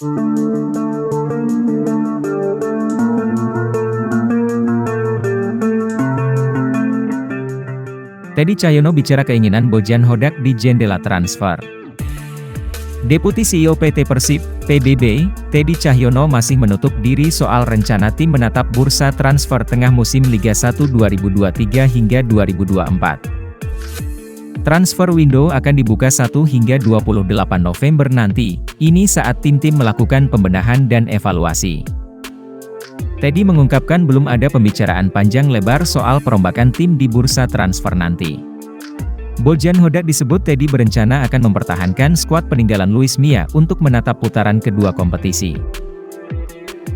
Teddy Cahyono bicara keinginan Bojan Hodak di jendela transfer. Deputi CEO PT Persib, PBB, Teddy Cahyono masih menutup diri soal rencana tim menatap bursa transfer tengah musim Liga 1 2023 hingga 2024. Transfer window akan dibuka 1 hingga 28 November nanti, ini saat tim-tim melakukan pembenahan dan evaluasi. Teddy mengungkapkan belum ada pembicaraan panjang lebar soal perombakan tim di bursa transfer nanti. Bojan Hodak disebut Teddy berencana akan mempertahankan skuad peninggalan Luis Milla untuk menatap putaran kedua kompetisi.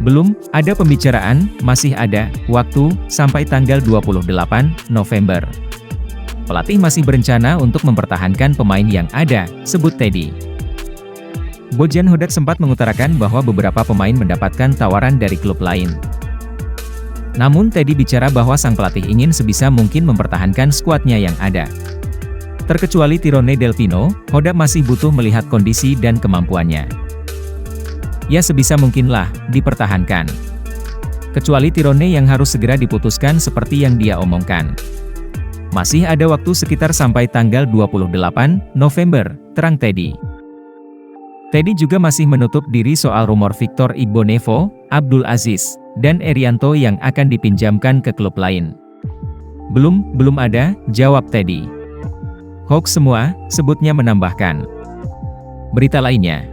Belum ada pembicaraan, masih ada waktu sampai tanggal 28 November. Pelatih masih berencana untuk mempertahankan pemain yang ada, sebut Teddy. Bojan Hodak sempat mengutarakan bahwa beberapa pemain mendapatkan tawaran dari klub lain. Namun Teddy bicara bahwa sang pelatih ingin sebisa mungkin mempertahankan skuadnya yang ada. Terkecuali Tirone Del Pino, Hodak masih butuh melihat kondisi dan kemampuannya. Ya sebisa mungkinlah, dipertahankan. Kecuali Tirone yang harus segera diputuskan seperti yang dia omongkan. Masih ada waktu sekitar sampai tanggal 28 November, terang Teddy. Teddy juga masih menutup diri soal rumor Victor Igbonevo, Abdul Aziz, dan Erianto yang akan dipinjamkan ke klub lain. Belum ada, jawab Teddy. Hoax semua, sebutnya menambahkan. Berita lainnya.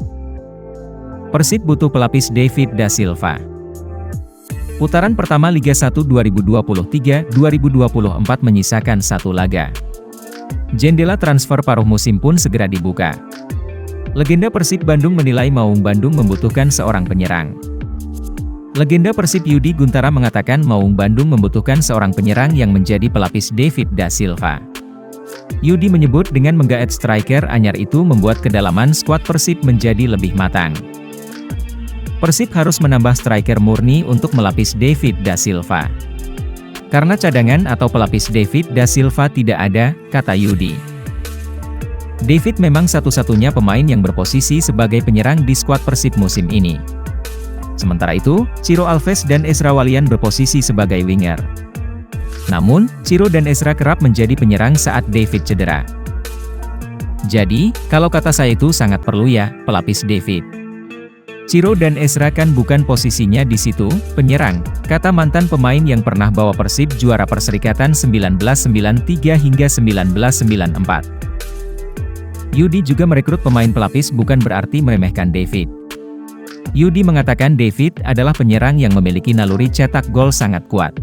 Persib butuh pelapis David da Silva. Putaran pertama Liga 1 2023-2024 menyisakan satu laga. Jendela transfer paruh musim pun segera dibuka. Legenda Persib Bandung menilai Maung Bandung membutuhkan seorang penyerang. Legenda Persib Yudi Guntara mengatakan Maung Bandung membutuhkan seorang penyerang yang menjadi pelapis David da Silva. Yudi menyebut dengan menggaet striker anyar itu membuat kedalaman skuad Persib menjadi lebih matang. Persib harus menambah striker murni untuk melapis David da Silva. Karena cadangan atau pelapis David da Silva tidak ada, kata Yudi. David memang satu-satunya pemain yang berposisi sebagai penyerang di skuad Persib musim ini. Sementara itu, Ciro Alves dan Ezra Walian berposisi sebagai winger. Namun, Ciro dan Ezra kerap menjadi penyerang saat David cedera. Jadi, kalau kata saya itu sangat perlu ya, pelapis David. Ciro dan Ezra kan bukan posisinya di situ, penyerang, kata mantan pemain yang pernah bawa Persib juara Perserikatan 1993 hingga 1994. Yudi juga merekrut pemain pelapis bukan berarti meremehkan David. Yudi mengatakan David adalah penyerang yang memiliki naluri cetak gol sangat kuat.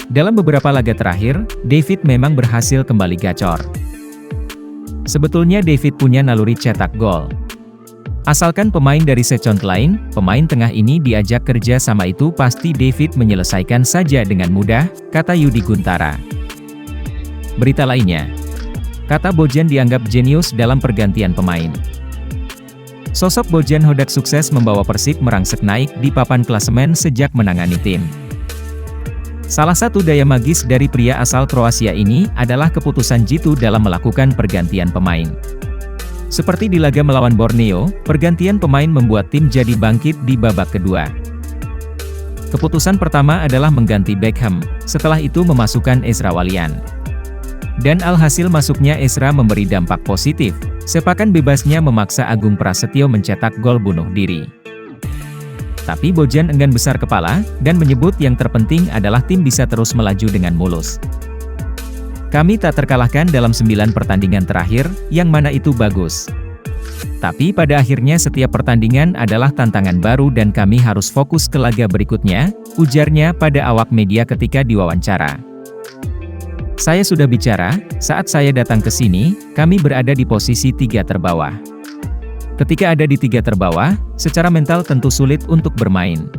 Dalam beberapa laga terakhir, David memang berhasil kembali gacor. Sebetulnya David punya naluri cetak gol. Asalkan pemain dari second lain, pemain tengah ini diajak kerja sama itu pasti David menyelesaikan saja dengan mudah, kata Yudi Guntara. Berita lainnya. Kata Bojan dianggap jenius dalam pergantian pemain. Sosok Bojan Hodak sukses membawa Persib merangsek naik di papan klasemen sejak menangani tim. Salah satu daya magis dari pria asal Kroasia ini adalah keputusan jitu dalam melakukan pergantian pemain. Seperti di laga melawan Borneo, pergantian pemain membuat tim jadi bangkit di babak kedua. Keputusan pertama adalah mengganti Beckham, setelah itu memasukkan Ezra Walian. Dan alhasil masuknya Ezra memberi dampak positif, sepakan bebasnya memaksa Agung Prasetyo mencetak gol bunuh diri. Tapi Bojan enggan besar kepala, dan menyebut yang terpenting adalah tim bisa terus melaju dengan mulus. Kami tak terkalahkan dalam 9 pertandingan terakhir, yang mana itu bagus. Tapi pada akhirnya setiap pertandingan adalah tantangan baru dan kami harus fokus ke laga berikutnya, ujarnya pada awak media ketika diwawancara. Saya sudah bicara, saat saya datang ke sini, kami berada di posisi 3 terbawah. Ketika ada di 3 terbawah, secara mental tentu sulit untuk bermain.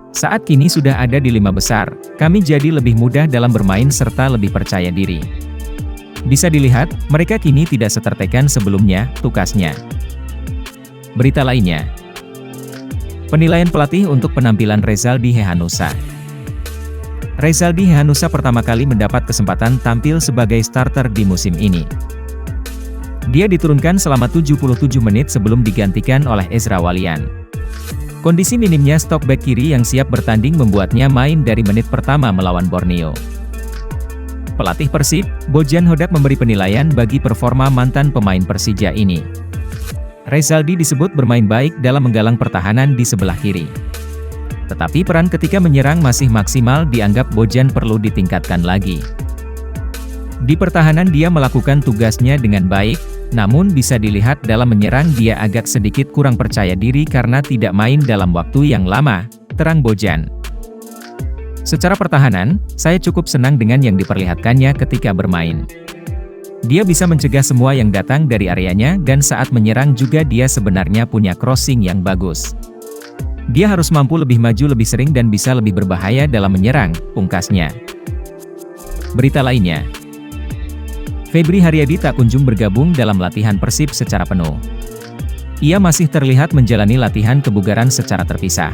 Saat kini sudah ada di 5 besar, kami jadi lebih mudah dalam bermain serta lebih percaya diri. Bisa dilihat, mereka kini tidak setertekan sebelumnya, tukasnya. Berita lainnya. Penilaian pelatih untuk penampilan Rezaldi Hehanussa. Rezaldi Hehanussa pertama kali mendapat kesempatan tampil sebagai starter di musim ini. Dia diturunkan selama 77 menit sebelum digantikan oleh Ezra Walian. Kondisi minimnya stok bek kiri yang siap bertanding membuatnya main dari menit pertama melawan Borneo. Pelatih Persib, Bojan Hodak memberi penilaian bagi performa mantan pemain Persija ini. Rezaldi disebut bermain baik dalam menggalang pertahanan di sebelah kiri. Tetapi peran ketika menyerang masih maksimal, dianggap Bojan perlu ditingkatkan lagi. Di pertahanan dia melakukan tugasnya dengan baik, namun bisa dilihat dalam menyerang dia agak sedikit kurang percaya diri karena tidak main dalam waktu yang lama, terang Bojan. Secara pertahanan, saya cukup senang dengan yang diperlihatkannya ketika bermain. Dia bisa mencegah semua yang datang dari areanya dan saat menyerang juga dia sebenarnya punya crossing yang bagus. Dia harus mampu lebih maju lebih sering dan bisa lebih berbahaya dalam menyerang, pungkasnya. Berita lainnya, Febri Haryadi tak kunjung bergabung dalam latihan Persib secara penuh. Ia masih terlihat menjalani latihan kebugaran secara terpisah.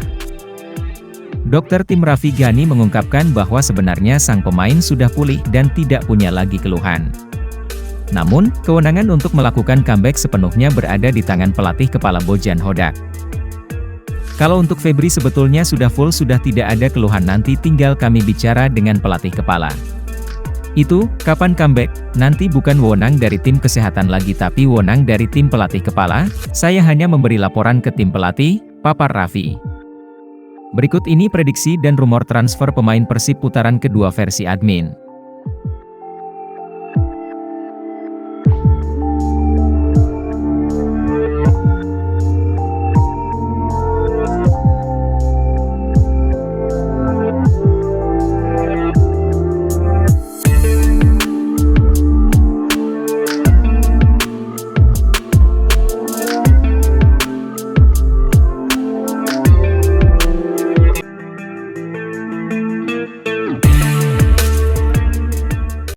Dokter tim Raffi Ghani mengungkapkan bahwa sebenarnya sang pemain sudah pulih dan tidak punya lagi keluhan. Namun, kewenangan untuk melakukan comeback sepenuhnya berada di tangan pelatih kepala Bojan Hodak. Kalau untuk Febri sebetulnya sudah full, sudah tidak ada keluhan, nanti tinggal kami bicara dengan pelatih kepala. Itu, kapan comeback, nanti bukan wewenang dari tim kesehatan lagi tapi wewenang dari tim pelatih kepala, saya hanya memberi laporan ke tim pelatih, papar Raffi. Berikut ini prediksi dan rumor transfer pemain Persib putaran kedua versi admin.